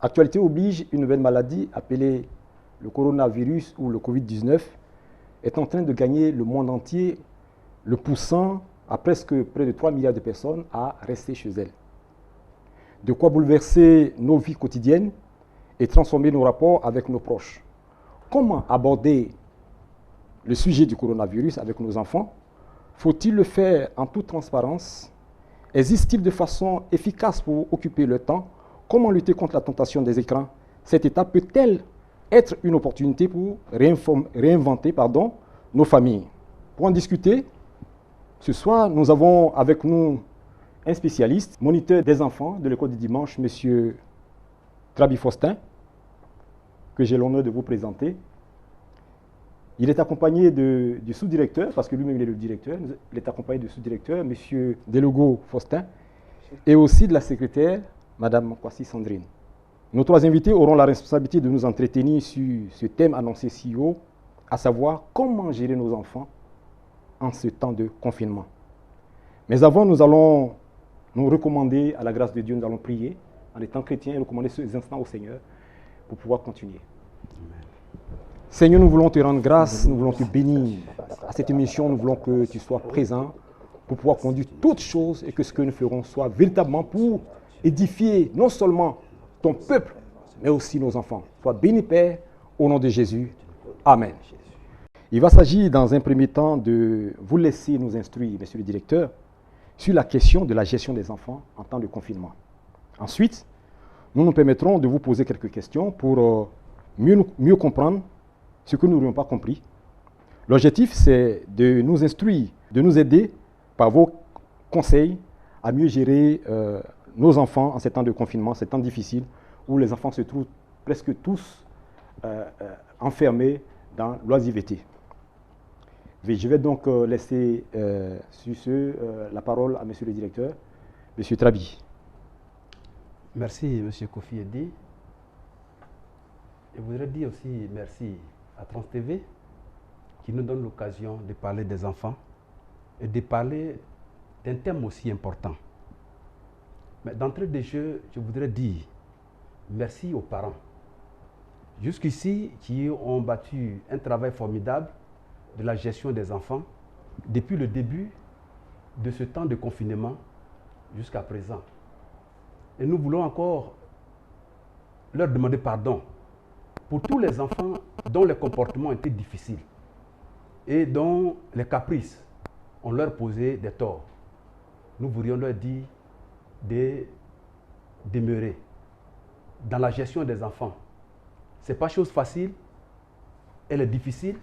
Actualité oblige, une nouvelle maladie appelée le coronavirus ou le Covid-19 est en train de gagner le monde entier, le poussant à presque près de 3 milliards de personnes à rester chez elles. De quoi bouleverser nos vies quotidiennes et transformer nos rapports avec nos proches. Comment aborder le sujet du coronavirus avec nos enfants? Faut-il le faire en toute transparence? Existe-t-il de façon efficace pour occuper le temps? Comment lutter contre la tentation des écrans? Cette étape peut-elle être une opportunité pour réinventer nos familles? Pour en discuter, ce soir, nous avons avec nous un spécialiste, moniteur des enfants de l'école du dimanche, M. Trabi Faustin, que j'ai l'honneur de vous présenter. Il est accompagné du sous-directeur, parce que lui-même il est le directeur, il est accompagné du sous-directeur, M. Delogo Faustin, et aussi de la secrétaire, Mme Kwasi Sandrine. Nos trois invités auront la responsabilité de nous entretenir sur ce thème annoncé si haut, à savoir comment gérer nos enfants en ce temps de confinement. Mais avant, nous allons nous recommander à la grâce de Dieu, nous allons prier en étant chrétiens et recommander ces instants au Seigneur pour pouvoir continuer. Amen. Seigneur, nous voulons te rendre grâce, nous voulons te bénir. À cette émission, nous voulons que tu sois présent pour pouvoir conduire toutes choses et que ce que nous ferons soit véritablement pour édifier non seulement ton peuple, mais aussi nos enfants. Sois béni, Père, au nom de Jésus. Amen. Il va s'agir dans un premier temps de vous laisser nous instruire, monsieur le directeur, sur la question de la gestion des enfants en temps de confinement. Ensuite, nous nous permettrons de vous poser quelques questions pour mieux comprendre ce que nous n'aurions pas compris. L'objectif, c'est de nous instruire, de nous aider par vos conseils à mieux gérer nos enfants en ces temps de confinement, ces temps difficiles où les enfants se trouvent presque tous enfermés dans l'oisiveté. Je vais donc laisser sur ce la parole à monsieur le directeur, monsieur Trabi. Merci, monsieur Kofi Edi. Je voudrais dire aussi merci à France TV qui nous donne l'occasion de parler des enfants et de parler d'un thème aussi important. Mais d'entrée de jeu, je voudrais dire merci aux parents. Jusqu'ici, qui ont battu un travail formidable de la gestion des enfants depuis le début de ce temps de confinement jusqu'à présent. Et nous voulons encore leur demander pardon pour tous les enfants dont les comportements étaient difficiles et dont les caprices ont leur posé des torts. Nous voudrions leur dire de demeurer dans la gestion des enfants. Ce n'est pas chose facile, elle est difficile,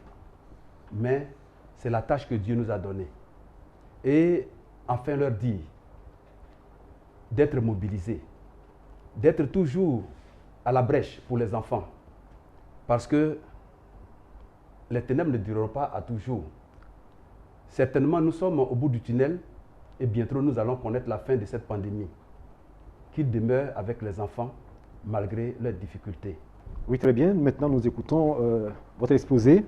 mais c'est la tâche que Dieu nous a donnée. Et enfin leur dire d'être mobilisés, d'être toujours à la brèche pour les enfants, parce que les ténèbres ne dureront pas à toujours. Certainement, nous sommes au bout du tunnel et bientôt nous allons connaître la fin de cette pandémie. Qu'ils demeurent avec les enfants malgré leurs difficultés. Oui, très bien. Maintenant, nous écoutons votre exposé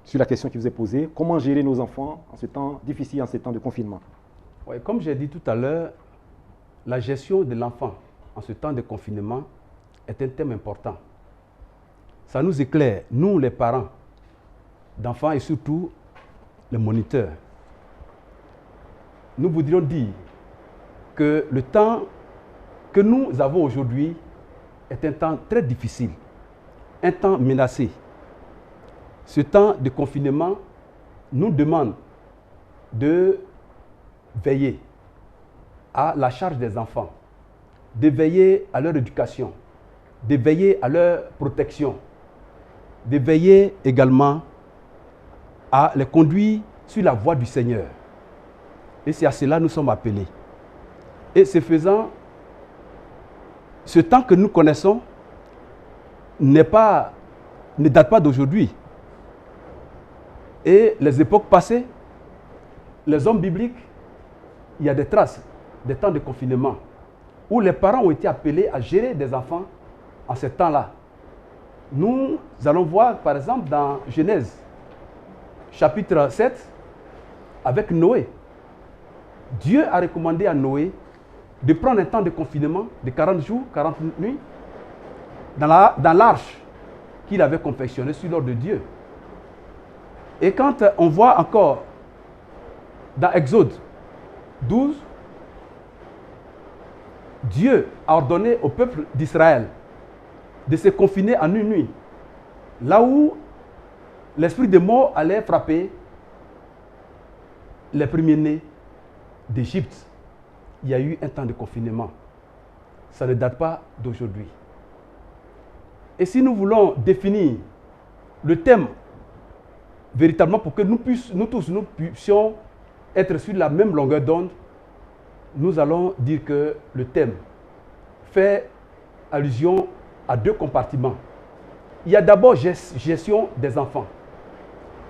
sur la question qui vous est posée. Comment gérer nos enfants en ce temps difficile, en ce temps de confinement? Oui, comme j'ai dit tout à l'heure, la gestion de l'enfant en ce temps de confinement est un thème important. Ça nous éclaire, nous les parents d'enfants et surtout les moniteurs. Nous voudrions dire que le temps que nous avons aujourd'hui est un temps très difficile, un temps menacé. Ce temps de confinement nous demande de veiller à la charge des enfants, de veiller à leur éducation, de veiller à leur protection, de veiller également à les conduire sur la voie du Seigneur. Et c'est à cela que nous sommes appelés. Et ce faisant, ce temps que nous connaissons ne date pas d'aujourd'hui. Et les époques passées, les hommes bibliques, il y a des traces des temps de confinement où les parents ont été appelés à gérer des enfants en ce temps-là. Nous allons voir par exemple dans Genèse, chapitre 7, avec Noé. Dieu a recommandé à Noé de prendre un temps de confinement de 40 jours, 40 nuits, dans l'arche qu'il avait confectionnée sur l'ordre de Dieu. Et quand on voit encore dans Exode 12, Dieu a ordonné au peuple d'Israël de se confiner en une nuit, là où l'esprit de mort allait frapper les premiers-nés d'Égypte. Il y a eu un temps de confinement. Ça ne date pas d'aujourd'hui. Et si nous voulons définir le thème véritablement pour que nous tous puissions être sur la même longueur d'onde, nous allons dire que le thème fait allusion à deux compartiments. Il y a d'abord gestion des enfants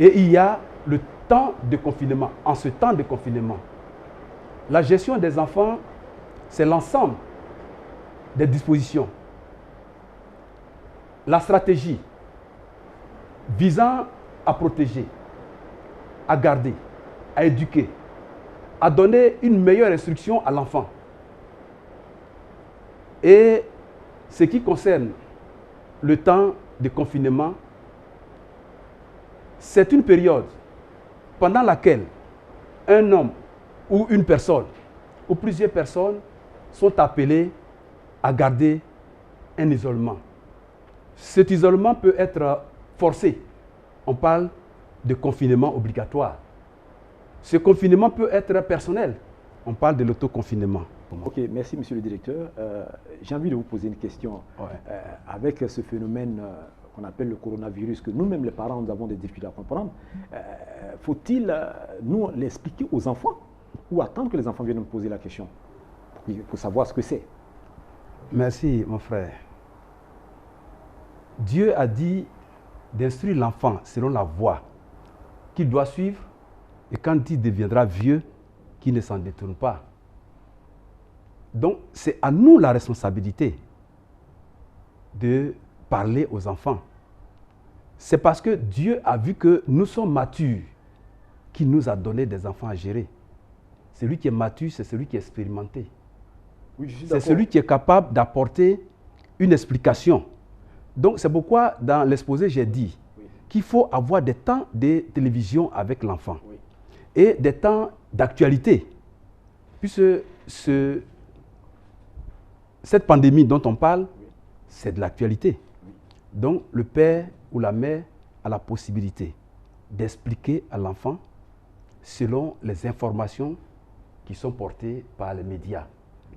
et il y a le temps de confinement. En ce temps de confinement, la gestion des enfants, c'est l'ensemble des dispositions, la stratégie visant à protéger, à garder, à éduquer, à donner une meilleure instruction à l'enfant. Et ce qui concerne le temps de confinement, c'est une période pendant laquelle un homme ou une personne ou plusieurs personnes sont appelées à garder un isolement. Cet isolement peut être forcé. On parle de confinement obligatoire. Ce confinement peut être personnel. On parle de l'autoconfinement. Ok, merci Monsieur le Directeur. J'ai envie de vous poser une question. Avec ce phénomène qu'on appelle le coronavirus, que nous-mêmes les parents, nous avons des difficultés à comprendre, faut-il nous l'expliquer aux enfants ou attendre que les enfants viennent nous poser la question pour savoir ce que c'est? Merci mon frère. Dieu a dit d'instruire l'enfant selon la voie qu'il doit suivre, et quand il deviendra vieux, qu'il ne s'en détourne pas. Donc, c'est à nous la responsabilité de parler aux enfants. C'est parce que Dieu a vu que nous sommes matures qu'il nous a donné des enfants à gérer. Celui qui est mature, c'est celui qui est expérimenté. Oui, c'est celui qui est capable d'apporter une explication. Donc, c'est pourquoi, dans l'exposé, j'ai dit qu'il faut avoir des temps de télévision avec l'enfant et des temps d'actualité. Puisque cette pandémie dont on parle, c'est de l'actualité. Donc, le père ou la mère a la possibilité d'expliquer à l'enfant selon les informations qui sont portées par les médias.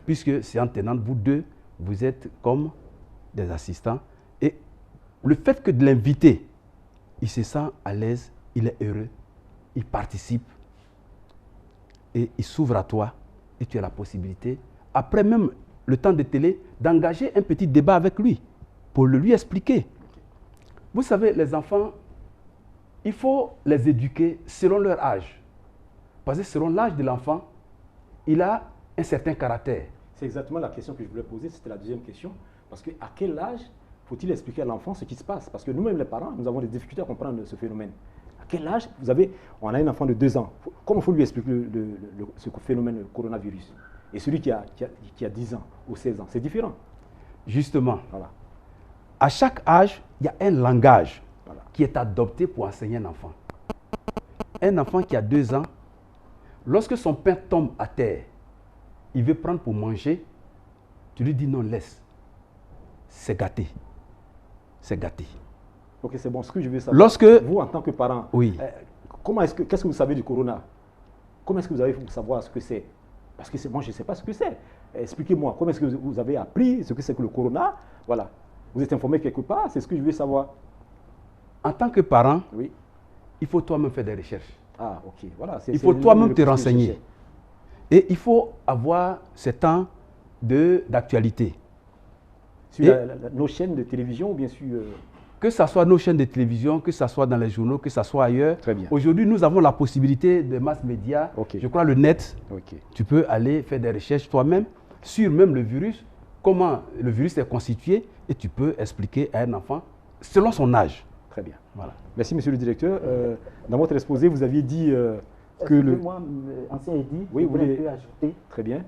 Puisque c'est en tenant vous deux, vous êtes comme des assistants. Et le fait que de l'inviter, il se sent à l'aise, il est heureux, il participe et il s'ouvre à toi et tu as la possibilité, après même le temps de télé, d'engager un petit débat avec lui pour le lui expliquer. Vous savez, les enfants, il faut les éduquer selon leur âge. Parce que selon l'âge de l'enfant, il a un certain caractère. C'est exactement la question que je voulais poser, c'était la deuxième question. Parce qu'à quel âge faut-il expliquer à l'enfant ce qui se passe? Parce que nous-mêmes, les parents, nous avons des difficultés à comprendre ce phénomène. À quel âge on a un enfant de 2 ans. Comment il faut lui expliquer ce phénomène, le coronavirus? Et celui qui a 10 ans ou 16 ans, c'est différent. Justement, voilà. À chaque âge, il y a un langage qui est adopté pour enseigner un enfant. Un enfant qui a 2 ans, lorsque son pain tombe à terre, il veut prendre pour manger, tu lui dis non, laisse. C'est gâté. C'est gâté. Ok, c'est bon. Ce que je veux savoir, vous en tant que parent, oui. Qu'est-ce que vous savez du corona? Comment est-ce que vous avez pour savoir ce que c'est? Parce que moi, je ne sais pas ce que c'est. Expliquez-moi, comment est-ce que vous avez appris ce que c'est que le corona? Voilà. Vous êtes informé quelque part? C'est ce que je veux savoir. En tant que parent, oui, il faut toi-même faire des recherches. Ah, ok. Voilà. Il faut toi-même te renseigner. Et il faut avoir ce temps d'actualité. Sur nos chaînes de télévision ou bien sûr... Que ce soit nos chaînes de télévision, que ce soit dans les journaux, que ce soit ailleurs. Très bien. Aujourd'hui, nous avons la possibilité de mass média. Okay. Je crois le net. Okay. Tu peux aller faire des recherches toi-même sur même le virus, comment le virus est constitué, et tu peux expliquer à un enfant selon son âge. Très bien. Voilà. Merci, monsieur le directeur. Dans votre exposé, vous aviez dit que le... Moi, ancien Eddy, oui, je voulais ajouter. Très bien.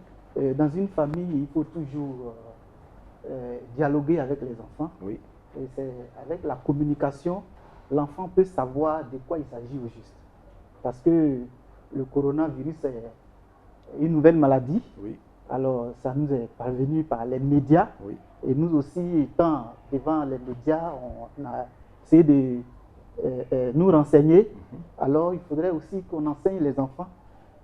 Dans une famille, il faut toujours dialoguer avec les enfants. Oui. Et c'est avec la communication, l'enfant peut savoir de quoi il s'agit au juste. Parce que le coronavirus est une nouvelle maladie. Oui. Alors, ça nous est parvenu par les médias. Oui. Et nous aussi, étant devant les médias, on a essayé de nous renseigner. Alors, il faudrait aussi qu'on enseigne les enfants,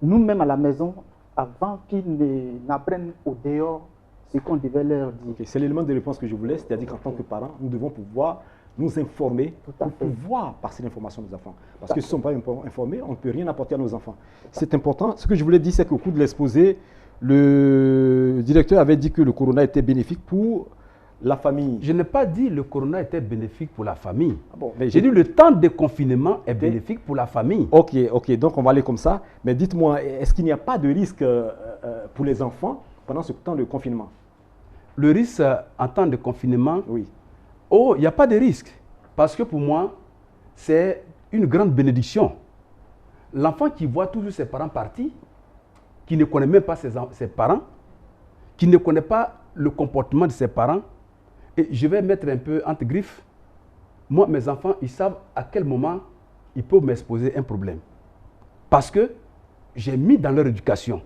nous-mêmes à la maison, avant qu'ils n'apprennent au dehors ce qu'on devait leur dire. Okay. C'est l'élément de réponse que je voulais, c'est-à-dire qu'en tant que parents, nous devons pouvoir nous informer pour pouvoir passer l'information aux enfants. Parce que si nous ne sommes pas informés, on ne peut rien apporter à nos enfants. C'est important. Ce que je voulais dire, c'est qu'au cours de l'exposé, le directeur avait dit que le corona était bénéfique pour la famille. Je n'ai pas dit que le corona était bénéfique pour la famille. Ah bon, mais j'ai dit que le temps de confinement est bénéfique pour la famille. Ok, donc on va aller comme ça. Mais dites-moi, est-ce qu'il n'y a pas de risque pour les enfants pendant ce temps de confinement? Le risque en temps de confinement, oui. Oh, il n'y a pas de risque. Parce que pour moi, c'est une grande bénédiction. L'enfant qui voit toujours ses parents partir, qui ne connaît même pas ses parents, qui ne connaît pas le comportement de ses parents, et je vais mettre un peu entre griffes, moi, mes enfants, ils savent à quel moment ils peuvent m'exposer un problème. Parce que j'ai mis dans leur éducation,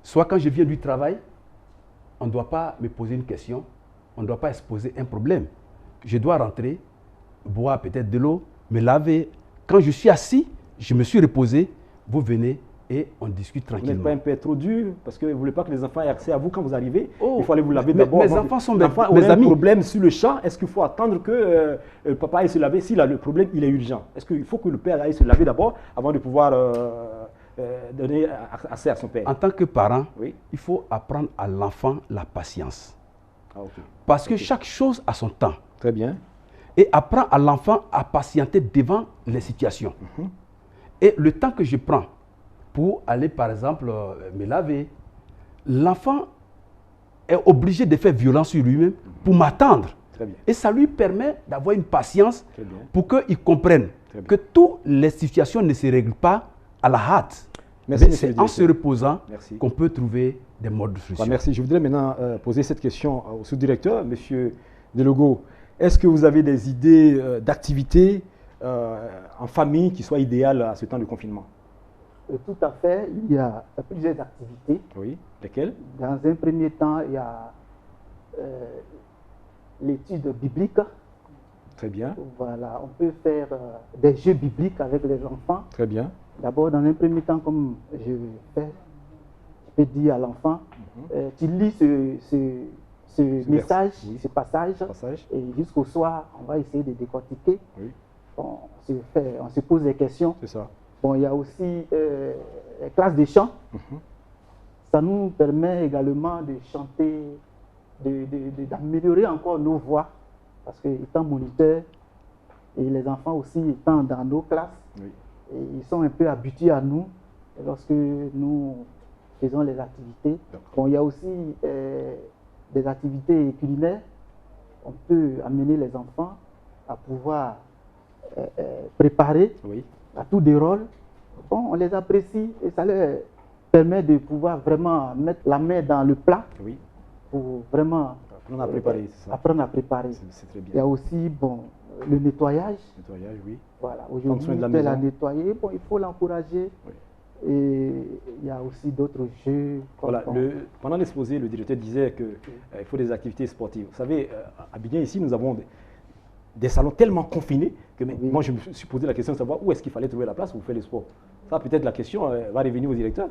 soit quand je viens du travail, on ne doit pas me poser une question, on ne doit pas exposer un problème. Je dois rentrer, boire peut-être de l'eau, me laver. Quand je suis assis, je me suis reposé, vous venez et on discute tranquillement. Vous n'êtes pas un peu trop dur parce que vous ne voulez pas que les enfants aient accès à vous quand vous arrivez. Il faut aller vous laver d'abord. Mes enfants sont mes amis. Un problème sur le champ, est-ce qu'il faut attendre que le papa aille se laver? Si le problème il est urgent, est-ce qu'il faut que le père aille se laver d'abord avant de pouvoir donner accès à son père? En tant que parent, oui. Il faut apprendre à l'enfant la patience. Ah, okay. Parce que chaque chose a son temps. Très bien. Et apprends à l'enfant à patienter devant les situations. Et le temps que je prends pour aller, par exemple, me laver, l'enfant est obligé de faire violence sur lui-même pour m'attendre. Et ça lui permet d'avoir une patience pour qu'il comprenne que toutes les situations ne se règlent pas à la hâte. C'est en se reposant qu'on peut trouver des modes de solution. Merci. Je voudrais maintenant poser cette question au sous-directeur, M. Delogo. Est-ce que vous avez des idées d'activités en famille qui soient idéales à ce temps de confinement? Tout à fait. Il y a plusieurs activités. Oui. Lesquelles? Dans un premier temps, il y a l'étude biblique. Très bien. Voilà. On peut faire des jeux bibliques avec les enfants. Très bien. D'abord, dans un premier temps, comme je peux dire à l'enfant, tu lis ce message, ce passage, et jusqu'au soir, on va essayer de décortiquer. Oui. On se pose des questions. C'est ça. Bon, il y a aussi les classes de chant. Ça nous permet également de chanter, d'améliorer encore nos voix, parce que étant moniteur, et les enfants aussi étant dans nos classes, et ils sont un peu habitués à nous lorsque nous faisons les activités. Bon, il y a aussi des activités culinaires. On peut amener les enfants à pouvoir préparer à tous des rôles. Bon, on les apprécie et ça leur permet de pouvoir vraiment mettre la main dans le plat pour vraiment apprendre à préparer. Apprendre à préparer. C'est très bien. Il y a aussi le nettoyage. Nettoyage, oui. Voilà, aujourd'hui, on peut la nettoyer. Bon, il faut l'encourager. Et il y a aussi d'autres jeux. Voilà, pendant l'exposé, le directeur disait qu'il faut des activités sportives. Vous savez, à Bignan, ici, nous avons des salons tellement confinés que moi, je me suis posé la question de savoir où est-ce qu'il fallait trouver la place pour faire le sport. Ça, peut-être la question va revenir au directeur.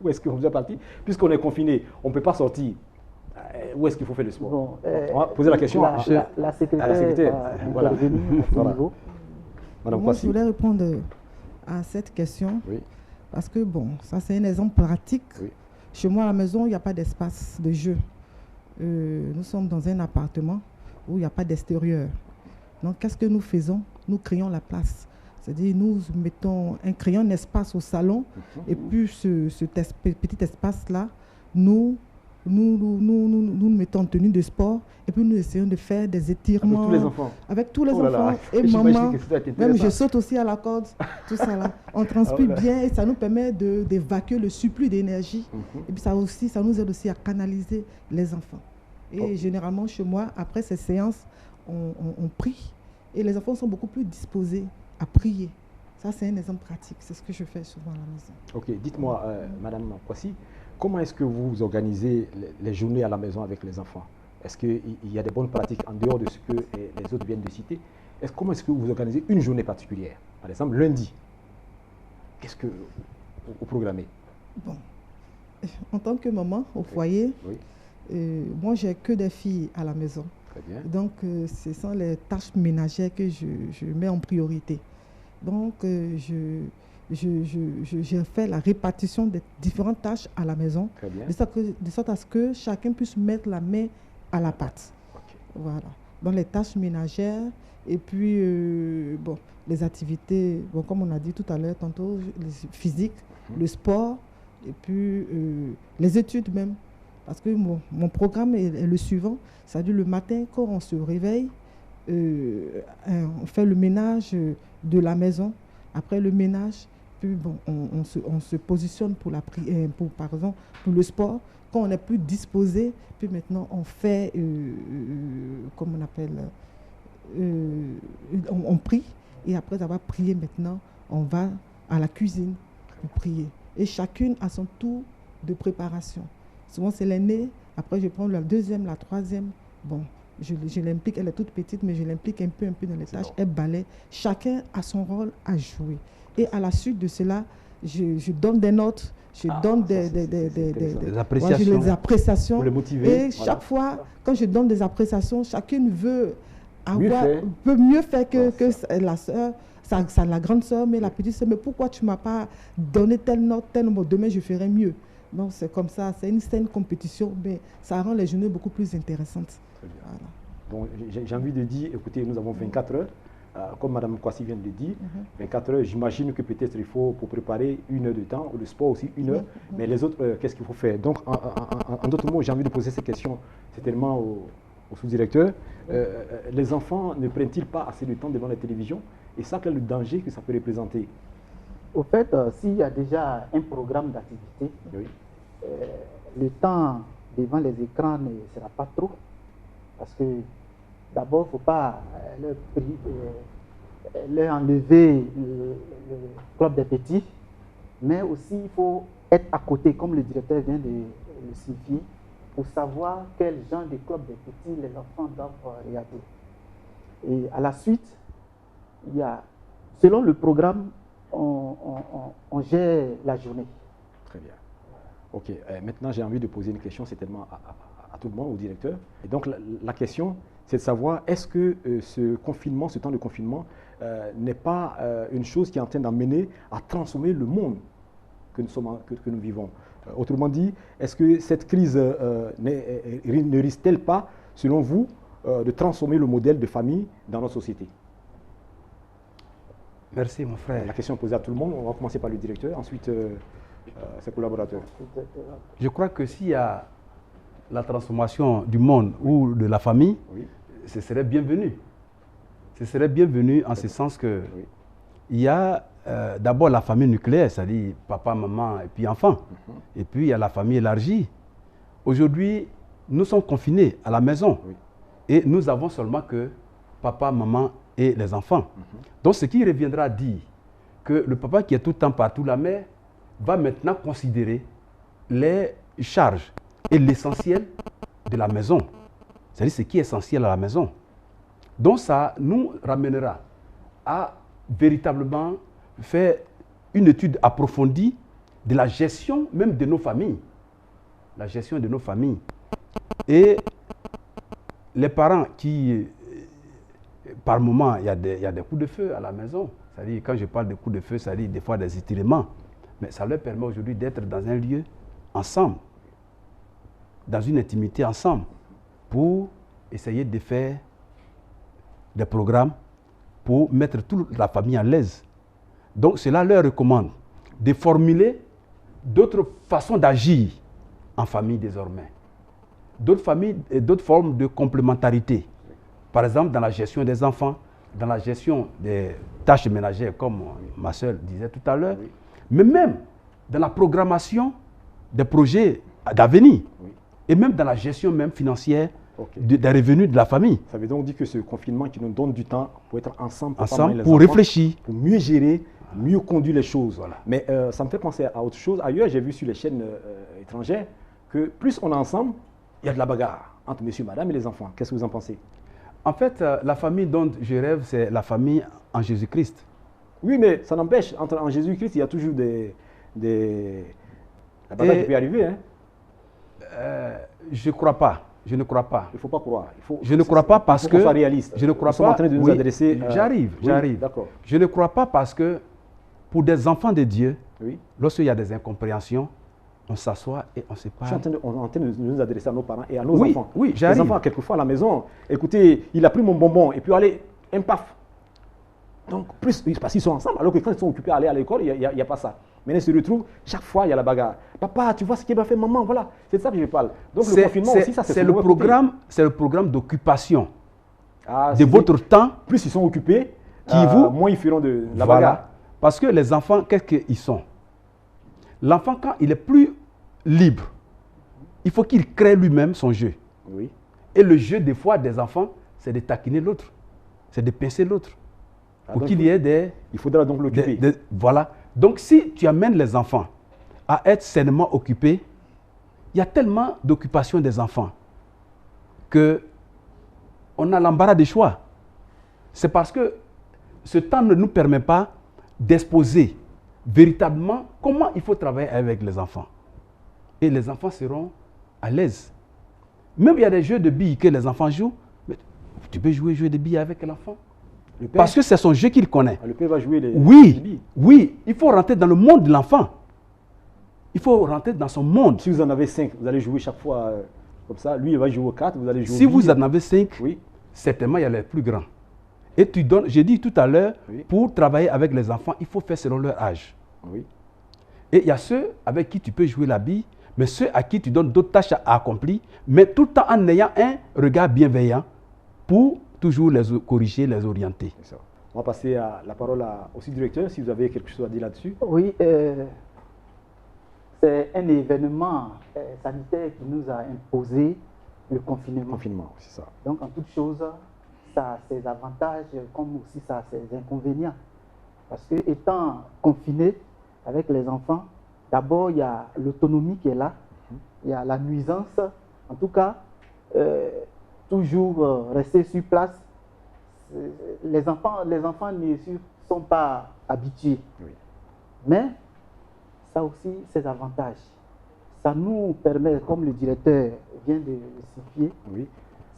Où est-ce qu'on doit partir? Puisqu'on est confiné, on ne peut pas sortir. Où est-ce qu'il faut faire le sport? Bon, on va poser la question la secrétaire. À la secrétaire. Voilà. Moi, je voulais répondre à cette question. Oui. Parce que, bon, ça c'est un exemple pratique. Oui. Chez moi, à la maison, il n'y a pas d'espace de jeu. Nous sommes dans un appartement où il n'y a pas d'extérieur. Donc, qu'est-ce que nous faisons? Nous créons la place. C'est-à-dire, nous créons un espace au salon, et puis ce petit espace-là, nous mettons en tenue de sport, et puis nous essayons de faire des étirements. Avec tous les enfants. Avec tous les enfants. Et maman, même je saute aussi à la corde, tout ça là. On transpire bien et ça nous permet d'évacuer le surplus d'énergie. Et puis ça nous aide aussi à canaliser les enfants. Et généralement, chez moi, après ces séances, on prie. Et les enfants sont beaucoup plus disposés à prier. Ça, c'est un exemple pratique. C'est ce que je fais souvent à la maison. Ok, dites-moi, Madame Kwasi, comment est-ce que vous organisez les journées à la maison avec les enfants? Est-ce qu'il y a des bonnes pratiques en dehors de ce que les autres viennent de citer? Comment est-ce que vous organisez une journée particulière? Par exemple, lundi, qu'est-ce que vous programmez? Bon, en tant que maman au foyer, moi, j'ai que des filles à la maison. Très bien. Donc, ce sont les tâches ménagères que je mets en priorité. Donc, je fais la répartition des différentes tâches à la maison, de sorte à ce que chacun puisse mettre la main à la pâte. Okay. Voilà. Dans les tâches ménagères, et puis, bon, les activités, bon, comme on a dit tout à l'heure, tantôt, les physiques, le sport, et puis les études même. Parce que mon programme est le suivant, c'est-à-dire le matin, quand on se réveille, on fait le ménage de la maison. Après le ménage, puis bon, on se positionne pour par exemple, pour le sport. Quand on n'est plus disposé, puis maintenant on fait, comment on appelle, on prie. Et après avoir prié maintenant, on va à la cuisine pour prier. Et chacune a son tour de préparation. Souvent c'est l'aînée, après je prends la deuxième, la troisième. Bon, je l'implique, elle est toute petite, mais je l'implique un peu dans les tâches. Elle balaie. Chacun a son rôle à jouer. Et à la suite de cela, je donne des notes, je donne des appréciations. Pour les motiver. Et chaque fois, quand je donne des appréciations, chacune veut mieux faire que la soeur, la grande soeur, mais la petite soeur. Mais pourquoi tu ne m'as pas donné telle note, tel mot? Demain, je ferai mieux. Donc, c'est comme ça. C'est une saine compétition, mais ça rend les journées beaucoup plus intéressantes. Très bien. Voilà. Donc, j'ai envie de dire, écoutez, nous avons 24 heures. Comme Mme Kwasi vient de le dire, 24 heures, j'imagine que peut-être il faut, pour préparer 1 heure de temps, le sport aussi 1 heure, mais les autres, qu'est-ce qu'il faut faire? Donc, en d'autres mots, j'ai envie de poser ces questions certainement au sous-directeur. Les enfants ne prennent-ils pas assez de temps devant la télévision? Et ça, quel est le danger que ça peut représenter? Au fait, s'il y a déjà un programme d'activité, le temps devant les écrans ne sera pas trop, parce que d'abord, il ne faut pas leur enlever le club des petits, mais aussi il faut être à côté, comme le directeur vient de le signifier, pour savoir quel genre de club des petits les enfants doivent regarder. Et à la suite, il y a, selon le programme, on gère la journée. Très bien. Ok, maintenant j'ai envie de poser une question certainement à tout le monde, au directeur. Et donc la question, c'est de savoir, est-ce que ce confinement, ce temps de confinement, n'est pas une chose qui est en train d'amener à transformer le monde que nous vivons? Autrement dit, est-ce que cette crise ne risque-t-elle pas, selon vous, de transformer le modèle de famille dans notre société? Merci, mon frère. La question est posée à tout le monde. On va commencer par le directeur, ensuite ses collaborateurs. Je crois que s'il y a la transformation du monde ou de la famille, ce serait bienvenu. Ce serait bienvenu en ce sens que il y a d'abord la famille nucléaire, c'est-à-dire papa, maman et puis enfant. Et puis il y a la famille élargie. Aujourd'hui, nous sommes confinés à la maison et nous avons seulement que papa, maman et les enfants. Donc ce qui reviendra à dire que le papa qui est tout le temps partout, la mère, va maintenant considérer les charges et l'essentiel de la maison. C'est-à-dire ce qui est essentiel à la maison. Donc ça nous ramènera à véritablement faire une étude approfondie de la gestion même de nos familles. La gestion de nos familles. Et les parents qui, par moment, il y a des coups de feu à la maison. C'est-à-dire, quand je parle de coups de feu, ça dit des fois des étirements. Mais ça leur permet aujourd'hui d'être dans un lieu ensemble, dans une intimité ensemble, pour essayer de faire des programmes pour mettre toute la famille à l'aise. Donc cela leur recommande de formuler d'autres façons d'agir en famille désormais. D'autres formes de complémentarité. Par exemple, dans la gestion des enfants, dans la gestion des tâches ménagères, comme ma soeur disait tout à l'heure, mais même dans la programmation des projets d'avenir, et même dans la gestion même financière des revenus de la famille. Ça veut donc dire que ce confinement qui nous donne du temps pour être ensemble, Pour réfléchir. Pour mieux gérer, mieux conduire les choses. Voilà. Mais ça me fait penser à autre chose. Ailleurs, j'ai vu sur les chaînes étrangères que plus on est ensemble, il y a de la bagarre entre monsieur, madame et les enfants. Qu'est-ce que vous en pensez? En fait, la famille dont je rêve, c'est la famille en Jésus-Christ. Oui, mais ça n'empêche. En Jésus-Christ, il y a toujours la bagarre qui peut arriver. Hein? Je ne crois pas. Je ne crois pas. Il ne faut pas croire. Je ne crois pas parce que... qu'on soit réaliste. Je ne crois pas. En train de nous adresser... J'arrive. D'accord. Je ne crois pas parce que pour des enfants de Dieu, oui. Lorsqu'il y a des incompréhensions, on s'assoit et on se parle. On est en train de nous adresser à nos parents et à nos enfants. Oui, j'arrive. Les enfants, quelquefois, à la maison, écoutez, il a pris mon bonbon et puis allez, un paf. Donc, plus, parce qu'ils sont ensemble, alors que quand ils sont occupés à aller à l'école, il n'y a pas ça. Maintenant, ils se retrouvent, chaque fois, il y a la bagarre. Papa, tu vois ce qu'il m'a fait maman, voilà. C'est de ça que je parle. Donc, le confinement aussi, ça, c'est le programme d'occupation de votre temps. Plus ils sont occupés, moins ils feront de la bagarre. Parce que les enfants, qu'est-ce qu'ils sont? L'enfant, quand il est plus libre, il faut qu'il crée lui-même son jeu. Oui. Et le jeu, des fois, des enfants, c'est de taquiner l'autre, c'est de pincer l'autre. Pour qu'il y ait des... Il faudra donc l'occuper. Voilà. Donc, si tu amènes les enfants à être sainement occupés, il y a tellement d'occupations des enfants qu'on a l'embarras des choix. C'est parce que ce temps ne nous permet pas d'exposer véritablement comment il faut travailler avec les enfants. Et les enfants seront à l'aise. Même il y a des jeux de billes que les enfants jouent, mais tu peux jouer de billes avec l'enfant. Parce que c'est son jeu qu'il connaît. Le père va jouer les billes. Oui, il faut rentrer dans le monde de l'enfant. Il faut rentrer dans son monde. Si vous en avez 5, vous allez jouer chaque fois comme ça. Lui, il va jouer aux 4, vous allez jouer Si vous en avez 5, oui. Certainement, il y a les plus grands. Et tu donnes, j'ai dit tout à l'heure, oui. Pour travailler avec les enfants, il faut faire selon leur âge. Oui. Et il y a ceux avec qui tu peux jouer la bille, mais ceux à qui tu donnes d'autres tâches à accomplir, mais tout le temps en ayant un regard bienveillant pour toujours les corriger, les orienter. C'est ça. On va passer la parole aussi directeur, si vous avez quelque chose à dire là-dessus. Oui, c'est un événement sanitaire qui nous a imposé le confinement. Le confinement, c'est ça. Donc, en toute chose, ça a ses avantages comme aussi ça a ses inconvénients. Parce que étant confiné avec les enfants, d'abord, il y a l'autonomie qui est là, il y a la nuisance. En tout cas, toujours rester sur place. Les enfants ne sont pas habitués. Oui. Mais ça a aussi ses avantages. Ça nous permet, comme le directeur vient de le signifier, oui.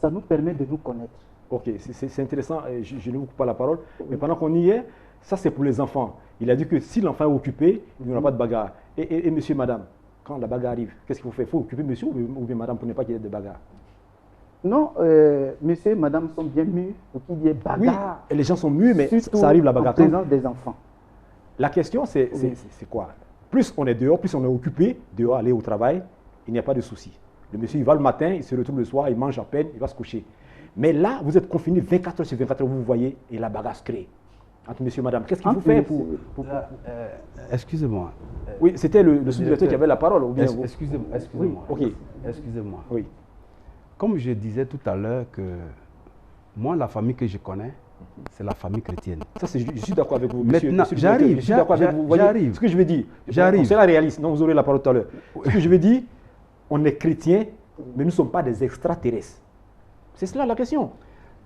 Ça nous permet de nous connaître. Ok, c'est intéressant, je ne vous coupe pas la parole, oui. Mais pendant qu'on y est, ça c'est pour les enfants. Il a dit que si l'enfant est occupé, il n'y aura pas de bagarre. Et monsieur, madame, quand la bagarre arrive, qu'est-ce qu'il faut faire? Il faut occuper monsieur ou bien madame pour ne pas qu'il y ait de bagarre? Non, monsieur et madame sont bien mûrs pour qu'il y ait bagarre. Oui, et les gens sont mûrs, mais ça arrive la bagarre. En présence des enfants. La question, c'est quoi? Plus on est dehors, plus on est occupé, dehors, aller au travail, il n'y a pas de souci. Le monsieur, il va le matin, il se retrouve le soir, il mange à peine, il va se coucher. Mais là, vous êtes confiné 24 heures sur 24 heures, vous voyez, et la bagarre se crée. Entre monsieur et madame, qu'est-ce qu'il faut faire pour... Excusez-moi. Oui, c'était le sous-directeur qui avait la parole. Excusez-moi. Oui, ok. Excusez-moi. Oui. Comme je disais tout à l'heure que moi, la famille que je connais, c'est la famille chrétienne. Ça, je suis d'accord avec vous, monsieur. Maintenant, j'arrive. Je suis d'accord avec vous. J'arrive. Ce que je veux dire, j'arrive. C'est la réaliste. Non, vous aurez la parole tout à l'heure. Ce que je veux dire, on est chrétien, mais nous ne sommes pas des extraterrestres. C'est cela la question.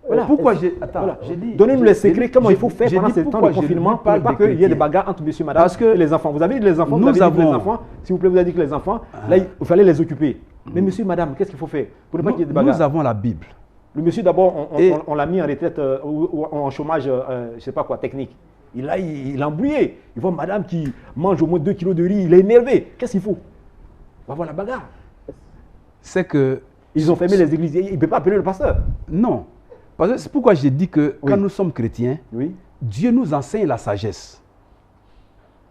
Voilà. Pourquoi j'ai... Attends, voilà. Donnez-nous les secrets, comment il faut faire pendant ce temps de confinement pour ne pas qu'il y ait des bagarres entre monsieur et madame et les enfants. Vous avez dit les enfants, vous avez dit les enfants, s'il vous plaît, vous avez dit que les enfants, là, il fallait les occuper. Mais monsieur et madame, qu'est-ce qu'il faut faire pour ne pas qu'il y ait des bagarres? Nous avons la Bible. Le monsieur, d'abord, on l'a mis en retraite ou en chômage, je ne sais pas quoi, technique. Il est embrouillé. Il voit madame qui mange au moins 2 kilos de riz, il est énervé. Qu'est-ce qu'il faut? On va voir la bagarre. C'est que... Ils ont fermé les églises. Il ne peut pas appeler le pasteur. Non. Parce que c'est pourquoi j'ai dit que quand nous sommes chrétiens, Dieu nous enseigne la sagesse.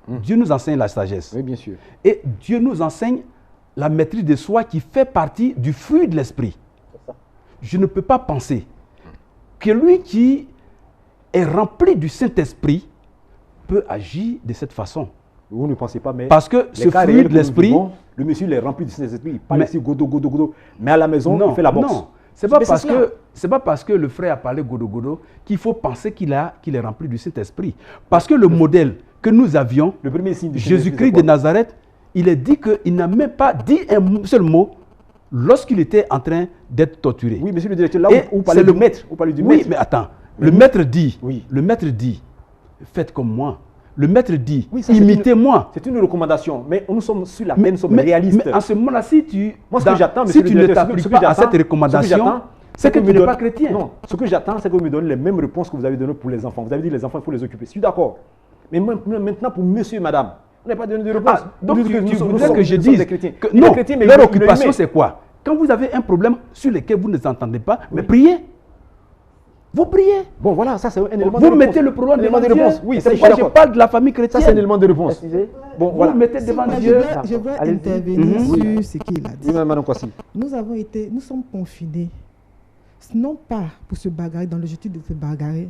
Dieu nous enseigne la sagesse. Oui, bien sûr. Et Dieu nous enseigne la maîtrise de soi qui fait partie du fruit de l'esprit. Je ne peux pas penser que lui qui est rempli du Saint-Esprit peut agir de cette façon. Vous ne pensez pas, mais... Parce que ce fruit de l'esprit... Le monsieur, il est rempli du Saint-Esprit. Il parle ici, godo. Mais à la maison, il fait la boxe. Non. C'est pas parce que le frère a parlé godo-godo qu'il faut penser qu'il est rempli du Saint-Esprit. Parce que le modèle que nous avions, le premier signe du Jésus-Christ de Nazareth, il est dit qu'il n'a même pas dit un seul mot lorsqu'il était en train d'être torturé. Oui, monsieur le directeur, là où vous parlez du maître. Oui, mais attends. Le maître dit, faites comme moi. Le maître dit, imitez-moi. C'est une recommandation, mais nous sommes sur la peine, nous sommes réalistes. Mais en ce moment-là, si tu ne t'appliques pas à cette recommandation, c'est que tu n'es pas chrétien. Non, ce que j'attends, c'est que vous me donnez les mêmes réponses que vous avez données pour les enfants. Vous avez dit les enfants, il faut les occuper. Je suis d'accord. Mais maintenant, pour monsieur et madame, vous n'avez pas donné de réponse. Donc tu voudrais que je dise que non, leur occupation c'est quoi? Quand vous avez un problème sur lequel vous ne vous entendez pas, mais priez. Vous priez. Bon, voilà, ça c'est un élément de réponse. Vous mettez le problème devant Dieu. Oui, c'est pourquoi je parle de la famille chrétienne. Ça c'est un élément de réponse. Bon, vous mettez devant Dieu. Je veux intervenir sur ce qu'il a dit. Oui, madame Kwasi. Nous sommes confinés, non pas pour se bagarrer dans l'objectif de se bagarrer,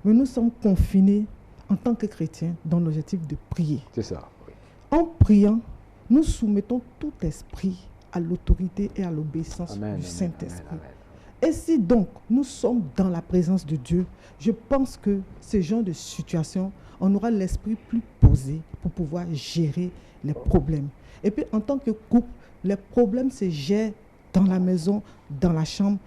mais nous sommes confinés en tant que chrétiens dans l'objectif de prier. C'est ça. Oui. En priant, nous soumettons tout esprit à l'autorité et à l'obéissance du Saint-Esprit. Et si donc nous sommes dans la présence de Dieu, je pense que ce genre de situation, on aura l'esprit plus posé pour pouvoir gérer les problèmes. Et puis en tant que couple, les problèmes se gèrent dans la maison, dans la chambre,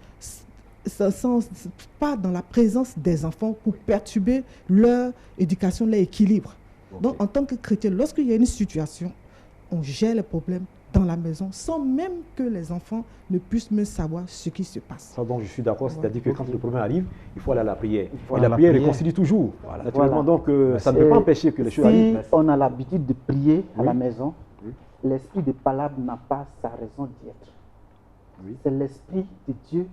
pas dans la présence des enfants pour perturber leur éducation, leur équilibre. Okay. Donc en tant que chrétien, lorsqu'il y a une situation, on gère les problèmes dans la maison sans même que les enfants ne puissent me savoir ce qui se passe. Ça, donc je suis d'accord, c'est-à-dire que quand le problème arrive, il faut aller à la prière. Et la prière réconcilie toujours. Voilà. Naturellement, donc ça ne peut pas empêcher que les choses arrivent. Si on a l'habitude de prier à la maison, l'esprit de palabre n'a pas sa raison d'y être. Oui. C'est l'esprit de Dieu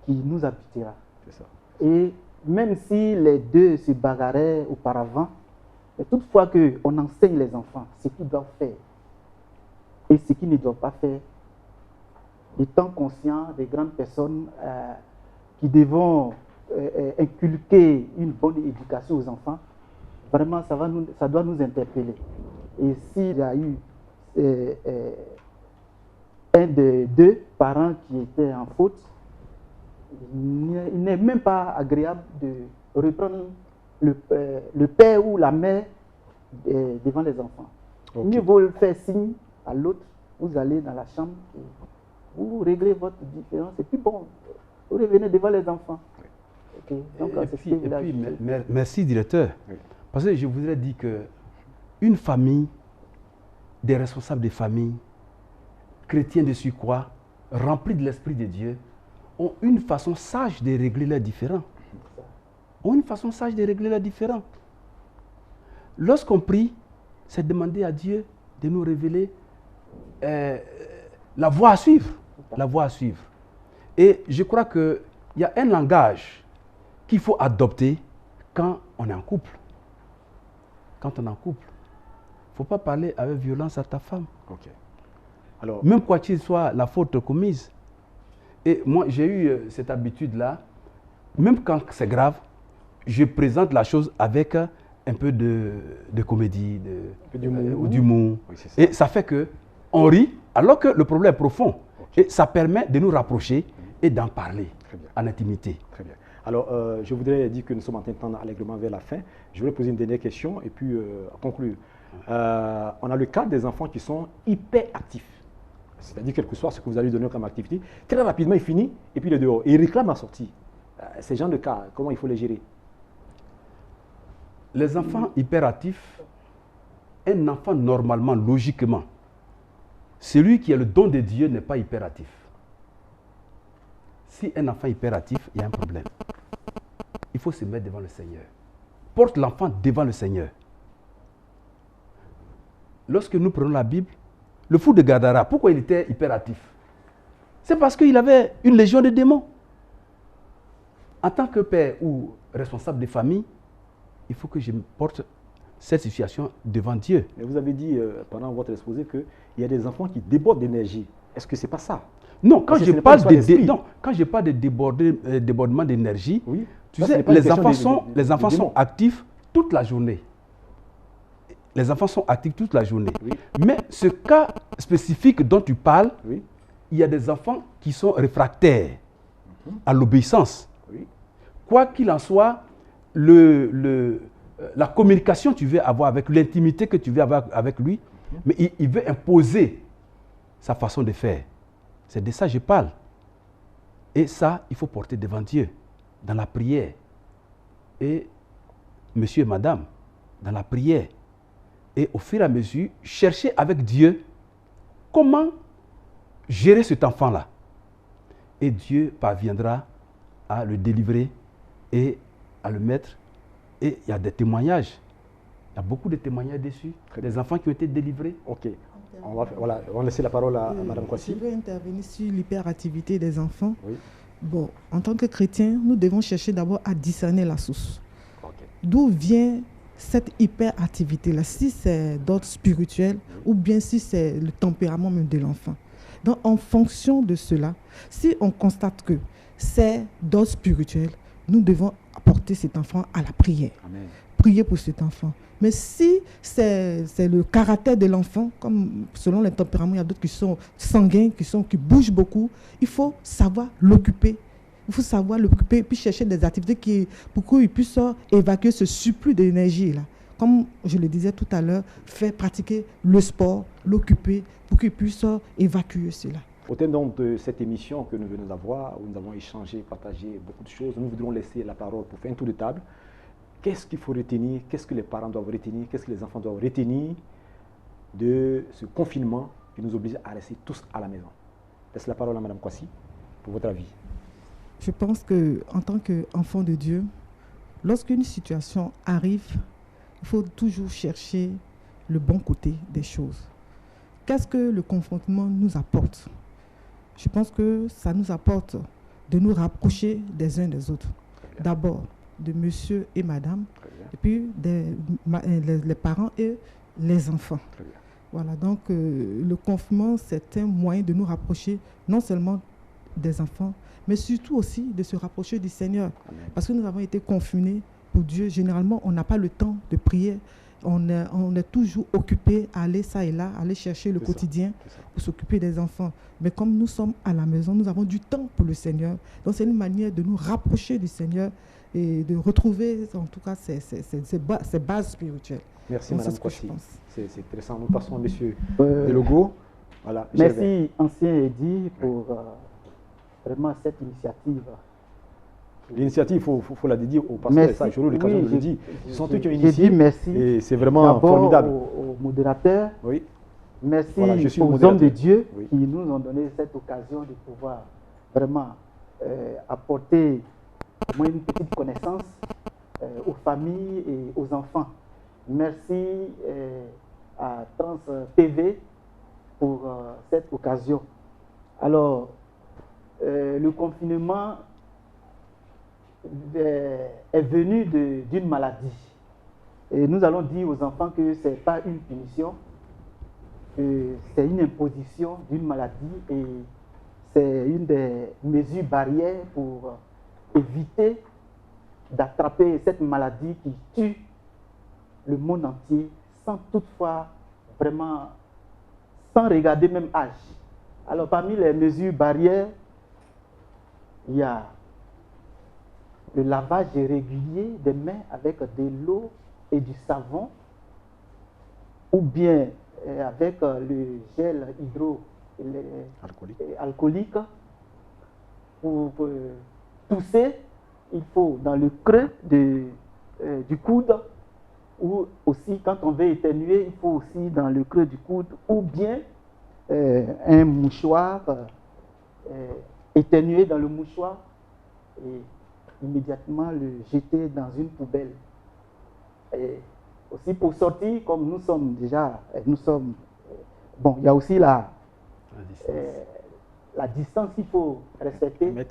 qui nous habitera. C'est ça. Et même si les deux se bagarraient auparavant, mais toutefois qu'on enseigne les enfants ce qu'ils doivent faire et ce qu'ils ne doivent pas faire, étant conscients des grandes personnes qui devront inculquer une bonne éducation aux enfants, vraiment ça doit nous interpeller. Et s'il y a eu un des deux parents qui était en faute, il n'est même pas agréable de reprendre le père ou la mère devant les enfants. Okay. Mieux vaut faire signe à l'autre, vous allez dans la chambre, et vous réglez votre différence, et puis bon, vous revenez devant les enfants. Okay. Donc, merci directeur. Oui. Parce que je voudrais dire qu'une famille, des responsables de famille, chrétiens de surcroît, remplis de l'Esprit de Dieu, ont une façon sage de régler leurs différends. Lorsqu'on prie, c'est demander à Dieu de nous révéler la voie à suivre. Et je crois qu'il y a un langage qu'il faut adopter quand on est en couple. Il ne faut pas parler avec violence à ta femme. Okay. Alors, même quoi qu'il soit la faute commise. Et moi, j'ai eu cette habitude-là, même quand c'est grave, je présente la chose avec un peu de comédie, d'humour. Oui, et ça fait qu'on rit, alors que le problème est profond. Okay. Et ça permet de nous rapprocher et d'en parler en intimité. Très bien. Alors, je voudrais dire que nous sommes en train de tendre allègrement vers la fin. Je voudrais poser une dernière question et puis conclure. On a le cas des enfants qui sont hyper actifs. C'est-à-dire, quel que soit ce que vous allez donner comme activité, très rapidement, il finit et puis il est dehors. Et il réclame à sortir. Ces genres de cas, comment il faut les gérer? Les enfants hyperactifs, un enfant normalement, logiquement, celui qui a le don de Dieu n'est pas hyperactif. Si un enfant est hyperactif, il y a un problème. Il faut se mettre devant le Seigneur. Porte l'enfant devant le Seigneur. Lorsque nous prenons la Bible, le fou de Gadara, pourquoi il était hyperactif? C'est parce qu'il avait une légion de démons. En tant que père ou responsable de famille, il faut que je porte cette situation devant Dieu. Mais vous avez dit pendant votre exposé qu'il y a des enfants qui débordent d'énergie. Est-ce que ce n'est pas ça? Non, quand je parle de débordement d'énergie, oui, tu sais, les enfants sont actifs toute la journée. Les enfants sont actifs toute la journée. Oui. Mais ce cas spécifique dont tu parles, oui, il y a des enfants qui sont réfractaires. à l'obéissance. Oui. Quoi qu'il en soit, la communication que tu veux avoir avec, l'intimité que tu veux avoir avec lui, mais il veut imposer sa façon de faire. C'est de ça que je parle. Et ça, il faut porter devant Dieu, dans la prière. Et monsieur et madame, dans la prière. Et au fur et à mesure, chercher avec Dieu comment gérer cet enfant-là. Et Dieu parviendra à le délivrer et à le mettre. Et il y a des témoignages. Il y a beaucoup de témoignages dessus. Des enfants qui ont été délivrés. Ok. On va laisser la parole à Mme Kwasi. Je veux intervenir sur l'hyperactivité des enfants. Oui. Bon, en tant que chrétiens, nous devons chercher d'abord à discerner la source. Okay. D'où vient cette hyperactivité-là? Si c'est d'ordre spirituel ou bien si c'est le tempérament même de l'enfant. Donc, en fonction de cela, si on constate que c'est d'ordre spirituel, nous devons apporter cet enfant à la prière. Amen. Prier pour cet enfant. Mais si c'est le caractère de l'enfant, comme selon les tempéraments, il y a d'autres qui sont sanguins, qui bougent beaucoup, il faut savoir l'occuper. Il faut savoir l'occuper et puis chercher des activités pour qu'il puisse évacuer ce surplus d'énergie-là. Comme je le disais tout à l'heure, faire pratiquer le sport, l'occuper pour qu'il puisse évacuer cela. Au thème donc de cette émission que nous venons d'avoir, où nous avons échangé, partagé beaucoup de choses, nous voudrons laisser la parole pour faire un tour de table. Qu'est-ce qu'il faut retenir? Qu'est-ce que les parents doivent retenir? Qu'est-ce que les enfants doivent retenir de ce confinement qui nous oblige à rester tous à la maison? Laisse la parole à Mme Kwasi pour votre avis. Je pense qu'en tant qu'enfant de Dieu, lorsqu'une situation arrive, il faut toujours chercher le bon côté des choses. Qu'est-ce que le confrontement nous apporte? Je pense que ça nous apporte de nous rapprocher des uns des autres. D'abord, de monsieur et madame, et puis les parents et les enfants. Voilà, donc le confinement, c'est un moyen de nous rapprocher non seulement des enfants, mais surtout aussi de se rapprocher du Seigneur. Amen. Parce que nous avons été confinés pour Dieu. Généralement, on n'a pas le temps de prier. On est toujours occupé à aller ça et là, à aller chercher le quotidien pour s'occuper des enfants. Mais comme nous sommes à la maison, nous avons du temps pour le Seigneur. Donc c'est une manière de nous rapprocher du Seigneur et de retrouver en tout cas ces bases spirituelles. Merci donc, Mme Kwasi. C'est intéressant. Nous passons à M. Euh, Delogo. Voilà, merci ancien Eddy pour vraiment cette initiative. L'initiative, il faut la dédier au pasteur. Ça, j'aurai l'occasion de le dire. Ce sont eux qui ont initié. J'ai dit merci. Et c'est vraiment formidable. Aux modérateurs. Oui. Merci voilà, aux hommes de Dieu oui. qui nous ont donné cette occasion de pouvoir vraiment apporter au moins une petite connaissance aux familles et aux enfants. Merci à Trans TV pour cette occasion. Alors, le confinement est venu d'une maladie. Et nous allons dire aux enfants que ce n'est pas une punition, c'est une imposition d'une maladie et c'est une des mesures barrières pour éviter d'attraper cette maladie qui tue le monde entier sans toutefois vraiment, sans regarder même âge. Alors parmi les mesures barrières, il y a le lavage régulier des mains avec de l'eau et du savon ou bien avec le gel hydroalcoolique. Pour tousser, il faut dans le creux du coude, ou aussi quand on veut éternuer, il faut aussi dans le creux du coude, ou bien un mouchoir, éternuer dans le mouchoir et immédiatement le jeter dans une poubelle. Et aussi pour sortir, comme nous sommes déjà, bon, il y a aussi la distance qu'il faut respecter. Oui.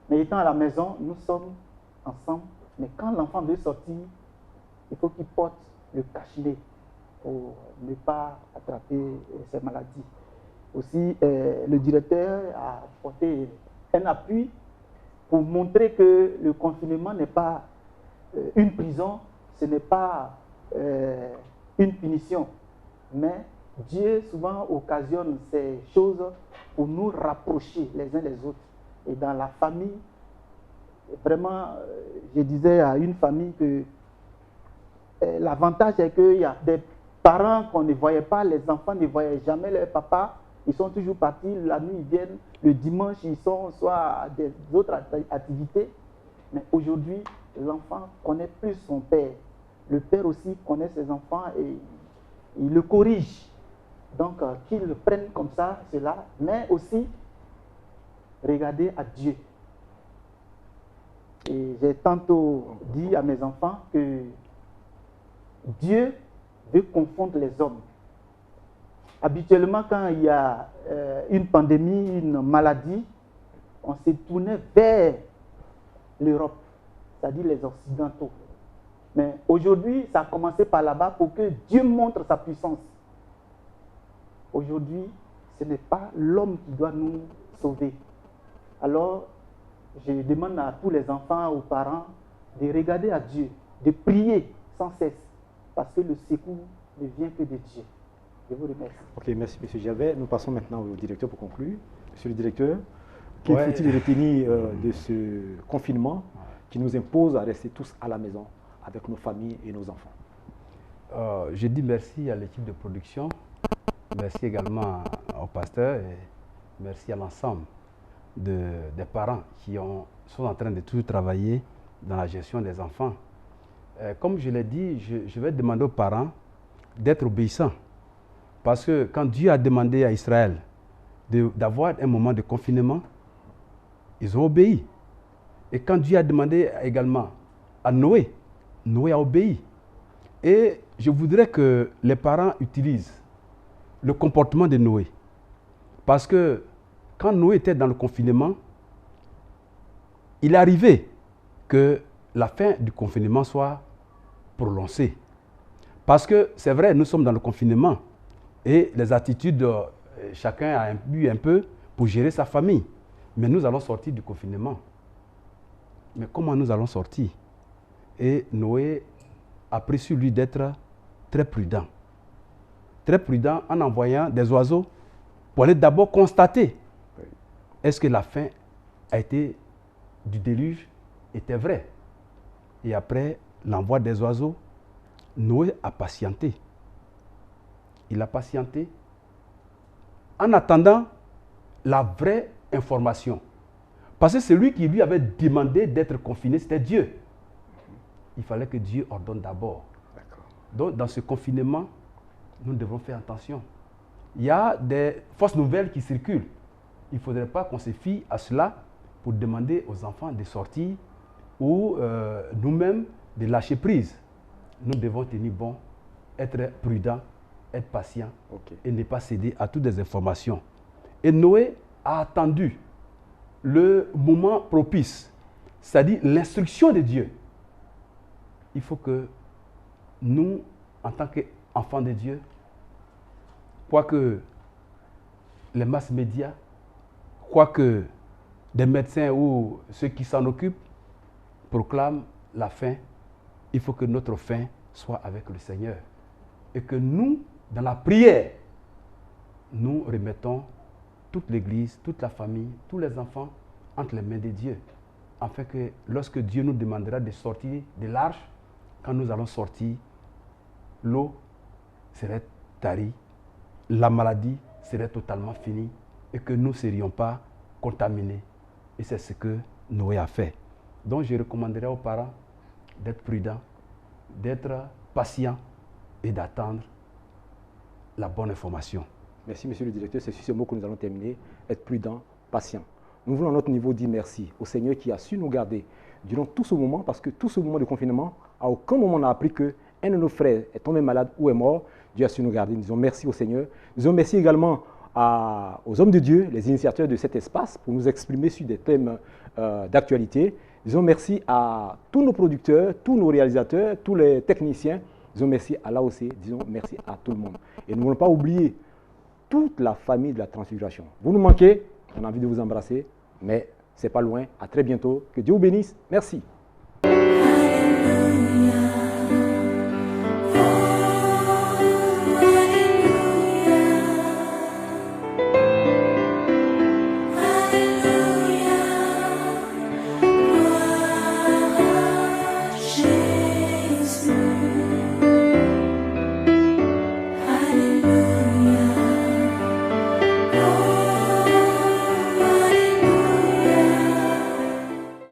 Mais étant à la maison, nous sommes ensemble. Mais quand l'enfant veut sortir, il faut qu'il porte le cache-nez pour ne pas attraper ces maladies. Aussi, le directeur a porté un appui pour montrer que le confinement n'est pas une prison, ce n'est pas une punition. Mais Dieu souvent occasionne ces choses pour nous rapprocher les uns des autres. Et dans la famille, vraiment, je disais à une famille que l'avantage est qu'il y a des parents qu'on ne voyait pas, les enfants ne voyaient jamais leur papa. Ils sont toujours partis, la nuit ils viennent, le dimanche ils sont soit à des autres activités. Mais aujourd'hui, l'enfant connaît plus son père. Le père aussi connaît ses enfants et il le corrige. Donc qu'ils le prennent comme ça, cela, mais aussi regarder à Dieu. Et j'ai tantôt dit à mes enfants que Dieu veut confondre les hommes. Habituellement, quand il y a une pandémie, une maladie, on se tournait vers l'Europe, c'est-à-dire les Occidentaux. Mais aujourd'hui, ça a commencé par là-bas pour que Dieu montre sa puissance. Aujourd'hui, ce n'est pas l'homme qui doit nous sauver. Alors, je demande à tous les enfants, aux parents, de regarder à Dieu, de prier sans cesse, parce que le secours ne vient que de Dieu. Je vous remercie. Ok, merci M. Gervais. Nous passons maintenant au directeur pour conclure. Monsieur le directeur, qu'il Ouais. faut-il retenir de ce confinement qui nous impose à rester tous à la maison avec nos familles et nos enfants? Je dis merci à l'équipe de production, merci également au pasteur et merci à l'ensemble des parents qui sont en train de toujours travailler dans la gestion des enfants. Comme je l'ai dit, je vais demander aux parents d'être obéissants. Parce que quand Dieu a demandé à Israël d'avoir un moment de confinement, ils ont obéi. Et quand Dieu a demandé également à Noé, Noé a obéi. Et je voudrais que les parents utilisent le comportement de Noé. Parce que quand Noé était dans le confinement, il est arrivé que la fin du confinement soit prononcée. Parce que c'est vrai, nous sommes dans le confinement et les attitudes, chacun a bu un peu pour gérer sa famille. Mais nous allons sortir du confinement. Mais comment nous allons sortir? Et Noé a pris sur lui d'être très prudent. Très prudent en envoyant des oiseaux pour aller d'abord constater est-ce que la fin du déluge était vraie. Et après l'envoi des oiseaux, Noé a patienté. Il a patienté en attendant la vraie information. Parce que celui qui lui avait demandé d'être confiné, c'était Dieu. Il fallait que Dieu ordonne d'abord. Donc, dans ce confinement, nous devons faire attention. Il y a des fausses nouvelles qui circulent. Il ne faudrait pas qu'on se fie à cela pour demander aux enfants de sortir ou nous-mêmes de lâcher prise. Nous devons tenir bon, être prudents, être patients et ne pas céder à toutes les informations. Et Noé a attendu le moment propice, c'est-à-dire l'instruction de Dieu. Il faut que nous, en tant qu'enfants de Dieu, quoique les masses médias, quoique des médecins ou ceux qui s'en occupent proclament la fin, il faut que notre fin soit avec le Seigneur. Et que nous, dans la prière, nous remettons toute l'Église, toute la famille, tous les enfants entre les mains de Dieu. Afin que lorsque Dieu nous demandera de sortir de l'arche, quand nous allons sortir, l'eau serait tarie, la maladie serait totalement finie et que nous ne serions pas contaminés. Et c'est ce que Noé a fait. Donc je recommanderais aux parents d'être prudents, d'être patients et d'attendre la bonne information. Merci, monsieur le directeur. C'est sur ce mot que nous allons terminer. Être prudent, patient. Nous voulons à notre niveau dire merci au Seigneur qui a su nous garder durant tout ce moment, parce que tout ce moment de confinement, à aucun moment on n'a appris qu'un de nos frères est tombé malade ou est mort. Dieu a su nous garder. Nous disons merci au Seigneur. Nous disons merci également aux hommes de Dieu, les initiateurs de cet espace, pour nous exprimer sur des thèmes d'actualité. Disons merci à tous nos producteurs, tous nos réalisateurs, tous les techniciens. Disons merci à l'AOC, disons merci à tout le monde. Et nous ne voulons pas oublier toute la famille de la Transfiguration. Vous nous manquez, on a envie de vous embrasser, mais ce n'est pas loin. À très bientôt. Que Dieu vous bénisse. Merci.